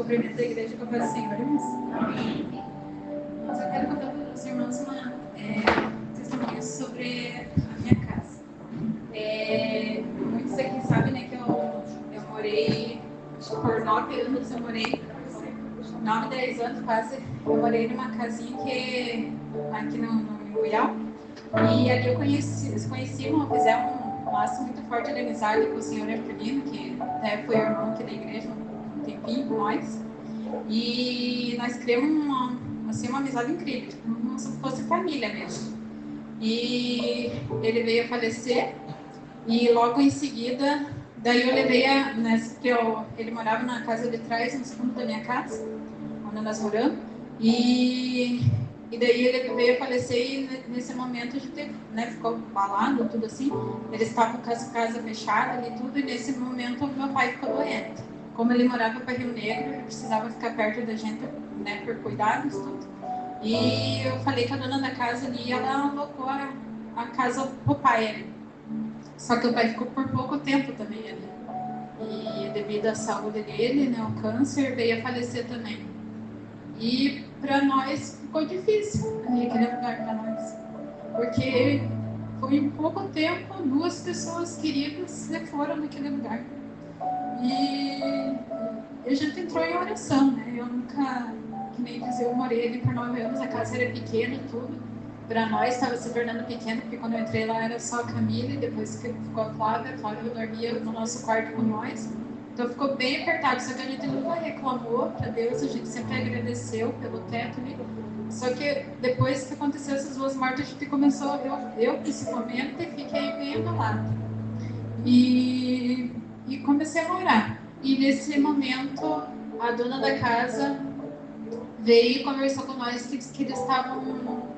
cumprimento da igreja com a paz do Senhor, irmãos. Amém. Mas eu quero contar para os irmãos um testemunho sobre a minha casa. Muitos aqui sabem, né, que eu morei, acho que por 9 anos, eu morei, 9, 10 anos quase, eu morei numa casinha que aqui no Goiás. E ali fizemos um laço muito forte de amizade com o senhor Herculino, que até foi irmão aqui da igreja um tempinho com nós. E nós criamos uma amizade incrível, tipo, como se fosse família mesmo. E ele veio a falecer, e logo em seguida, daí eu levei ele morava na casa de trás, no segundo da minha casa, onde nós moramos, e daí ele veio a falecer e nesse momento a gente, né, ficou balado, tudo assim. Eles estavam com a casa fechada e tudo, e nesse momento meu pai ficou doente. Como ele morava para Rio Negro, ele precisava ficar perto da gente, né, por cuidados, tudo. E eu falei que a dona da casa ali, ela alocou a casa pro pai ali. Só que o pai ficou por pouco tempo também ali. E devido à saúde dele, né, o câncer, veio a falecer também. E para nós ficou difícil aquele lugar para nós, porque foi em pouco tempo 2 pessoas queridas se foram naquele lugar. E a gente entrou em oração, né? Eu nunca, que nem dizer, eu morei ali por 9 anos, a casa era pequena e tudo. Para nós estava se tornando pequena, porque quando eu entrei lá era só a Camila, e depois que ficou a Flávia dormia no nosso quarto com nós. Então ficou bem apertado, só que a gente nunca reclamou para Deus, a gente sempre agradeceu pelo teto ali. Só que depois que aconteceu essas 2 mortes, a gente começou, eu principalmente, fiquei meio abalada. E comecei a orar. E nesse momento, a dona da casa veio e conversou com nós que eles estavam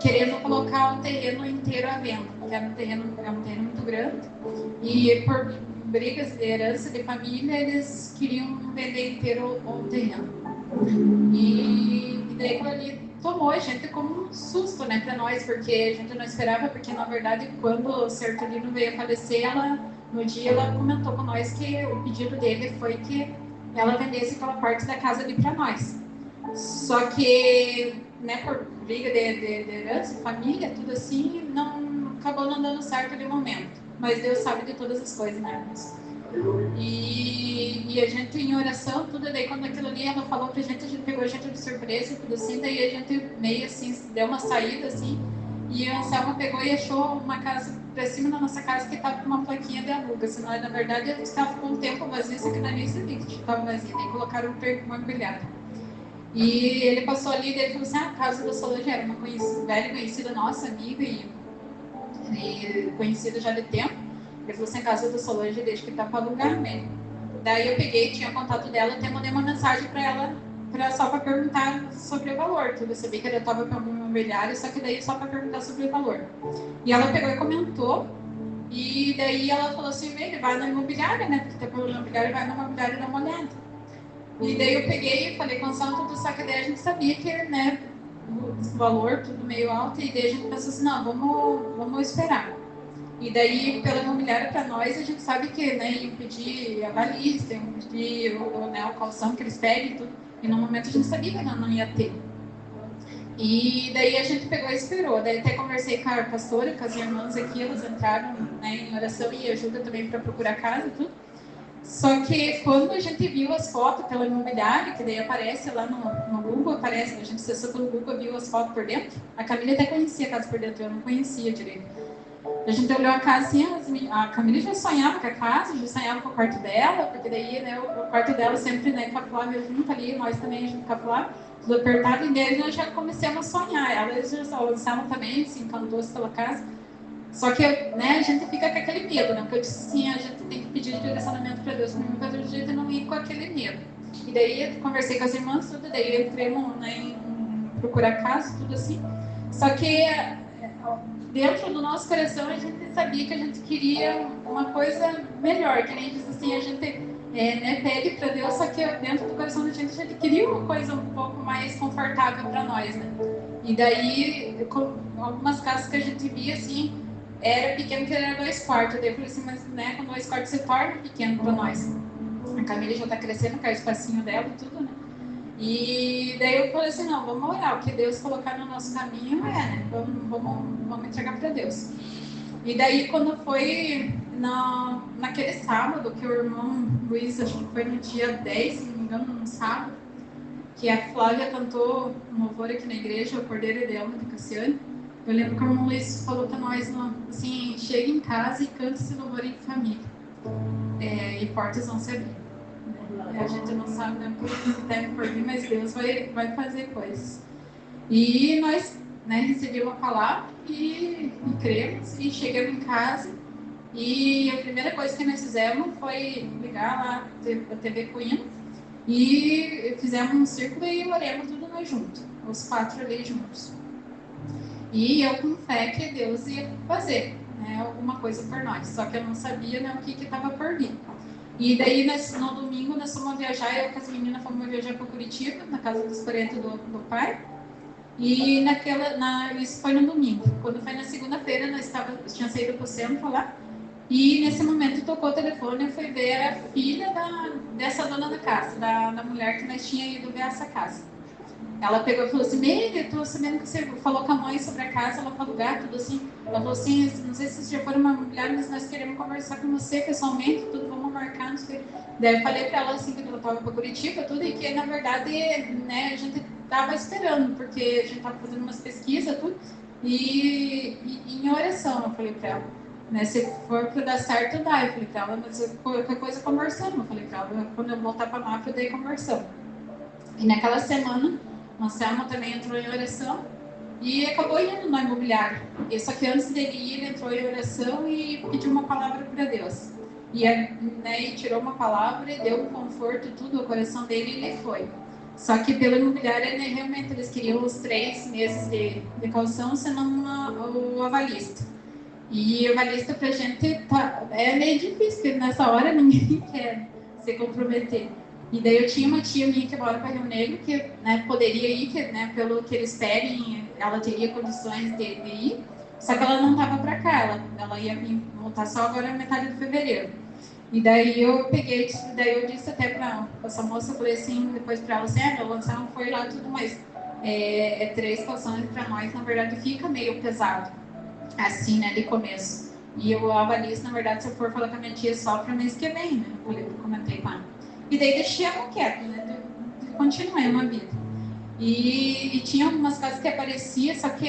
querendo colocar o terreno inteiro à venda, porque é um terreno muito grande. E por brigas de herança de família, eles queriam vender inteiro o terreno. E daí aquilo ali tomou a gente como um susto, né, para nós, porque a gente não esperava, porque na verdade quando o Sertolino veio a falecer, no dia ela comentou com nós que o pedido dele foi que ela vendesse aquela parte da casa ali para nós. Só que, né, por briga de herança, família, tudo assim, acabou não dando certo ali no momento. Mas Deus sabe de todas as coisas, né, irmãos? E a gente em oração, tudo, daí quando aquilo ali ela falou pra gente, a gente pegou a gente de surpresa, tudo assim, daí a gente meio assim, deu uma saída assim, e a Anselma pegou e achou uma casa pra cima da nossa casa que tava com uma plaquinha de aluga, senão na verdade a gente tava com um tempo vazio, só que na nem sabia que tava vazio, daí colocaram um imobiliário. E ele passou ali e ele falou assim, a casa da Solange era uma velha conhecida nossa, amiga e conhecida já de tempo. Ele falou assim, a casa da Solange deixa que tá para alugar mesmo. Daí eu peguei, tinha contato dela, até mandei uma mensagem para ela, só para perguntar sobre o valor. Eu sabia que ela estava para um imobiliário, só que daí só para perguntar sobre o valor. E ela pegou e comentou, e daí ele falou assim, ele vai na imobiliária, né? Porque tem problema imobiliário, vai na imobiliária dar uma olhada. E daí eu peguei e falei com o Santo, só que daí a gente sabia que, né, o valor tudo meio alto, e daí a gente pensou assim, não, vamos esperar. E daí, pela imobiliária, para nós, a gente sabe que, né, iam pedir a baliza, iam pedir o calção que eles pedem e tudo. E no momento a gente sabia que não ia ter. E daí a gente pegou e esperou. Daí até conversei com a pastora, com as irmãs aqui, elas entraram, né, em oração e ajuda também para procurar casa e tudo. Só que quando a gente viu as fotos pela imobiliária, que daí aparece lá no Google, aparece, a gente acessou pelo Google, viu as fotos por dentro. A Camila até conhecia a casa por dentro, eu não conhecia direito. A gente olhou a casa assim, a Camila já sonhava com a casa, já sonhava com o quarto dela, porque daí, né, o quarto dela sempre, né, com a Flávia junto ali, nós também junto com a Flávia, tudo apertado, e daí nós já começamos a sonhar. Ela já avançavam também, se encantou pela casa. Só que, né, a gente fica com aquele medo, né, porque eu disse assim, a gente tem que pedir direcionamento para Deus, para fazer o jeito e não ir com aquele medo. E daí eu conversei com as irmãs, tudo, daí entramos, né, em procurar casa, tudo assim. Só que dentro do nosso coração a gente sabia que a gente queria uma coisa melhor, que nem diz assim, a gente né, pede para Deus, só que dentro do coração da gente a gente queria uma coisa um pouco mais confortável para nós, né? E daí, algumas casas que a gente via assim, era pequeno, que era 2 quartos. Daí eu falei assim, mas né, com 2 quartos se torna pequeno para nós. Camila já tá crescendo, quer o espacinho dela e tudo, né? E daí eu falei assim, não, vamos orar, o que Deus colocar no nosso caminho né? Vamos entregar para Deus. E daí quando foi naquele sábado, que o irmão Luiz, acho que foi no dia 10, se não me engano, no sábado, que a Flávia cantou um louvor aqui na igreja, o Cordeiro de Alma de Cassiane. Eu lembro que o irmão Luiz falou para nós, assim, chega em casa e canta esse louvor em família. E portas vão se abrir. A gente não sabe, né, o que deve por vir, mas Deus vai fazer coisas. E nós, né, recebemos a palavra e cremos, e chegamos em casa. E a primeira coisa que nós fizemos foi ligar lá a TV Coino e fizemos um círculo e oremos tudo nós juntos, os 4 ali juntos. E eu com fé que Deus ia fazer, né, alguma coisa por nós, só que eu não sabia, né, o que estava por vir. E daí no domingo nós fomos viajar, eu com as meninas fomos viajar para Curitiba, na casa dos parentes do pai. E isso foi no domingo. Quando foi na segunda-feira, tinha saído para o centro lá. E nesse momento tocou o telefone, eu fui ver a filha dessa dona da casa, da mulher que nós tínhamos ido ver essa casa. Ela pegou e falou assim, Meire, eu tô sabendo que você falou com a mãe sobre a casa, ela falou tudo assim. Ela falou assim, não sei se vocês já foram uma mulher, mas nós queremos conversar com você pessoalmente, tudo, vamos marcar, não sei. Daí eu falei pra ela assim, que ela tava pra Curitiba, tudo, e que na verdade, né, a gente tava esperando, porque a gente tava fazendo umas pesquisas, tudo, e em oração, eu falei pra ela. Né, se for para dar certo, dá. Eu falei pra ela, mas qualquer coisa conversando. Eu falei pra ela, quando eu voltar pra Mafra, daí conversando. E naquela semana, o Anselmo também entrou em oração e acabou indo no imobiliário. E só que antes dele ir, ele entrou em oração e pediu uma palavra para Deus. E tirou uma palavra e deu um conforto, tudo, o coração dele, e ele foi. Só que pelo imobiliário, realmente, eles queriam os 3 meses de calção, senão o avalista. E o avalista pra gente é meio difícil, porque nessa hora ninguém quer se comprometer. E daí eu tinha uma tia minha que mora para Rio Negro, que, né, poderia ir, que, né, pelo que eles pedem, ela teria condições de ir, só que ela não estava para cá, ela ia voltar só agora na metade de fevereiro. E daí eu eu disse até para essa moça, eu falei assim, depois para ela assim, meu Lanção foi lá tudo, mas 3 calções para nós, na verdade, fica meio pesado, assim, né, de começo. E eu avalista, na verdade, se eu for falar com a minha tia só para mês que vem, né, eu comentei com ela. E daí deixei ela quieta, né, continuei uma vida. E tinha algumas casas que aparecia, só que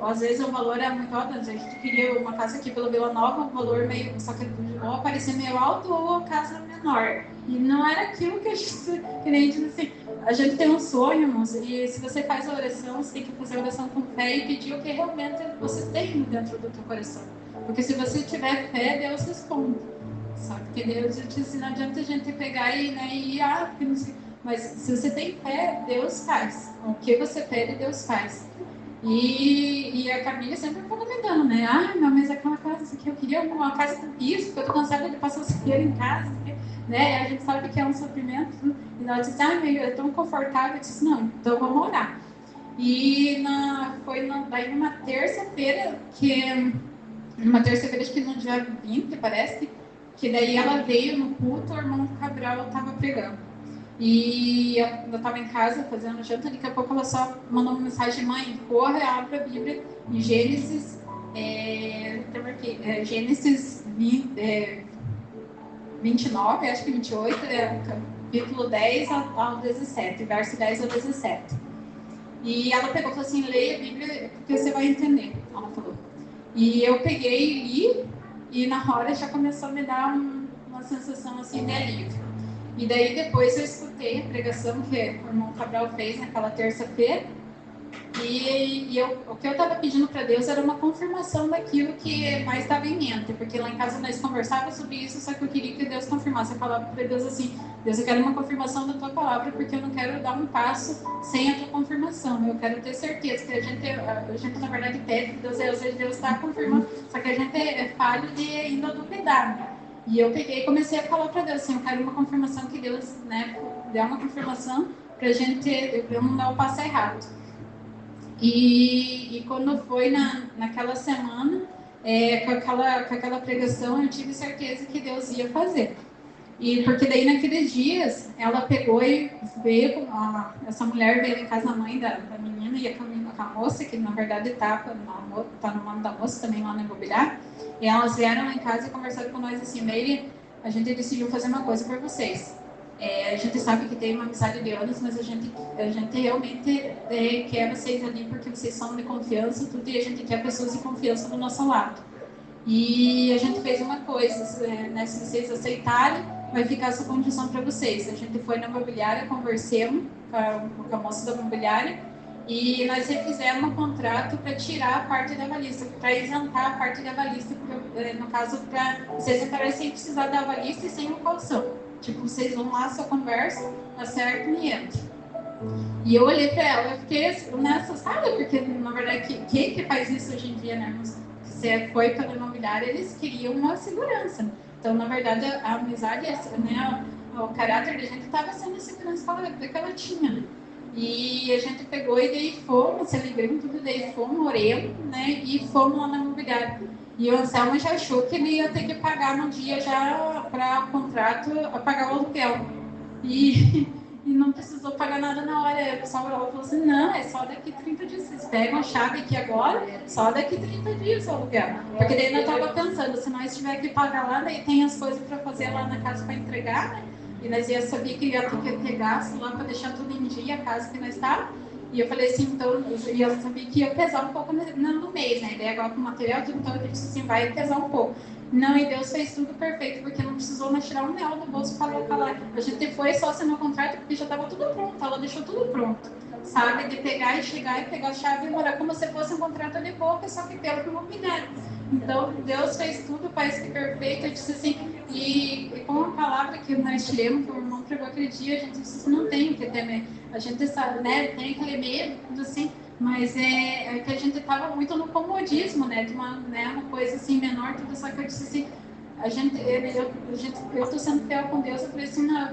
às vezes o valor era muito alto. A gente queria uma casa aqui pela Vila Nova, um valor meio, só que ou aparecia meio alto ou a casa menor. E não era aquilo que a gente, que nem diz assim, a gente tem um sonho, irmãos, e se você faz a oração, você tem que fazer a oração com fé e pedir o que realmente você tem dentro do teu coração. Porque se você tiver fé, Deus responde. Só que Deus diz, não adianta a gente pegar e, né, porque não sei. Mas se você tem fé, Deus faz. O que você pede, Deus faz. E a Camila sempre comentando, né? Não, mas aquela casa, isso aqui, eu queria uma casa com isso, porque eu tô cansada de passar o dinheiro em casa, né? A gente sabe que é um sofrimento. E ela disse, é tão confortável. Eu disse, não, então vamos orar. E daí numa terça-feira, acho que no dia 20, parece, que daí ela veio no culto, o irmão Cabral estava pregando. E eu estava em casa fazendo janta, daqui a pouco ela só mandou uma mensagem, mãe, corre, abre a Bíblia em Gênesis, Gênesis 29, acho que 28, capítulo 10 ao 17, verso 10 ao 17. E ela pegou e falou assim, leia a Bíblia porque você vai entender, ela falou. E eu peguei e li, e na hora já começou a me dar uma sensação assim de alívio. E daí depois eu escutei a pregação que o irmão Cabral fez naquela terça-feira. E o que eu estava pedindo para Deus era uma confirmação daquilo que mais estava em mente. Porque lá em casa nós conversávamos sobre isso, só que eu queria que Deus confirmasse. Eu falava para Deus assim, Deus, eu quero uma confirmação da tua palavra, porque eu não quero dar um passo sem a tua confirmação. Eu quero ter certeza que a gente na verdade pede, Deus, às vezes Deus está confirmando, só que a gente é falho de ainda duvidar, né? E eu peguei e comecei a falar para Deus assim, eu quero uma confirmação que Deus, né, dê uma confirmação para a gente eu não dar o passo errado. E quando foi naquela semana, com aquela pregação, eu tive certeza que Deus ia fazer. E porque daí naqueles dias ela pegou e veio, essa mulher veio em casa da mãe da menina e com a moça, que na verdade tá no nome da moça também lá no imobiliário, e elas vieram lá em casa e conversaram com nós assim, Meire, a gente decidiu fazer uma coisa por vocês. A gente sabe que tem uma amizade de anos, mas a gente realmente quer vocês ali porque vocês são de confiança tudo, e a gente quer pessoas de confiança do nosso lado. E a gente fez uma coisa, né, se vocês aceitarem, vai ficar essa condição para vocês. A gente foi na imobiliária, conversamos com a moça da imobiliária e nós refizemos um contrato para tirar a parte da avalista, para isentar a parte da avalista, no caso, para vocês entrarem sem precisar da avalista e sem o calção. Tipo, vocês vão lá, só conversa, acertam e entram. E eu olhei para ela, eu fiquei nessa, sabe? Porque, na verdade, quem que faz isso hoje em dia, né? Você foi pela imobiliária, eles queriam uma segurança. Então, na verdade, a amizade, né, o caráter da gente estava sendo a segurança que ela tinha, né? E a gente pegou e daí fomos, celebramos tudo, daí fomos, oremos, né? E fomos lá na imobiliária. E o Anselmo já achou que ele ia ter que pagar no dia já para o contrato, a pagar o aluguel. E não precisou pagar nada na hora. O pessoal falou assim, não, é só daqui 30 dias. Vocês pegam a chave aqui agora, só daqui 30 dias o aluguel. Porque daí eu estava pensando, se nós tiver que pagar lá, daí tem as coisas para fazer lá na casa para entregar, né? E nós ia saber que ia ter que ter gasto lá para deixar tudo em dia, a casa que nós estávamos. E eu falei assim, então, eu sabia que ia pesar um pouco no mês, né? Daí agora com o material, tudo, então eu disse assim, vai pesar um pouco. Não, e Deus fez tudo perfeito, porque não precisou mais tirar um real do bolso para colocar lá. A gente foi só assinar o contrato, porque já estava tudo pronto, ela deixou tudo pronto, sabe? De pegar e chegar e pegar a chave e morar como se fosse um contrato de boca, só que pelo que imobiliário. Então, Deus fez tudo, parece que perfeito. Eu disse assim, e com a palavra que nós tiramos, que o irmão pregou aquele dia, a gente disse assim, não tem o que temer. A gente sabe, né, tem aquele medo, tudo assim, mas é que a gente estava muito no comodismo, né, de uma coisa assim menor, tudo, só que eu disse assim, eu estou sendo fiel com Deus, eu falei assim, não,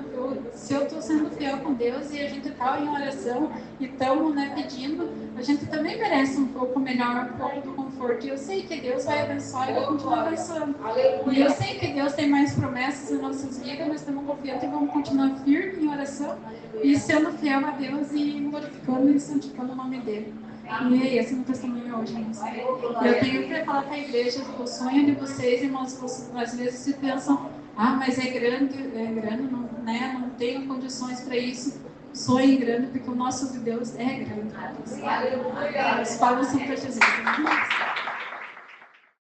se eu estou sendo fiel com Deus e a gente está em oração e estamos, né, pedindo, a gente também merece um pouco melhor, um pouco do conforto, e eu sei que Deus vai abençoar e vai continuar abençoando, e eu sei que Deus tem mais promessas em nossas vidas, nós estamos confiantes e vamos continuar firmes em oração e sendo fiel a Deus e glorificando e santificando o nome dele. E esse é o meu testemunho hoje, irmãos. Eu tenho que falar para a igreja, o sonho de vocês, irmãos, às vezes se pensam, mas é grande, não, né, não tenho condições para isso. Sonho grande, porque o nosso Deus é grande. Os palmas são para Jesus.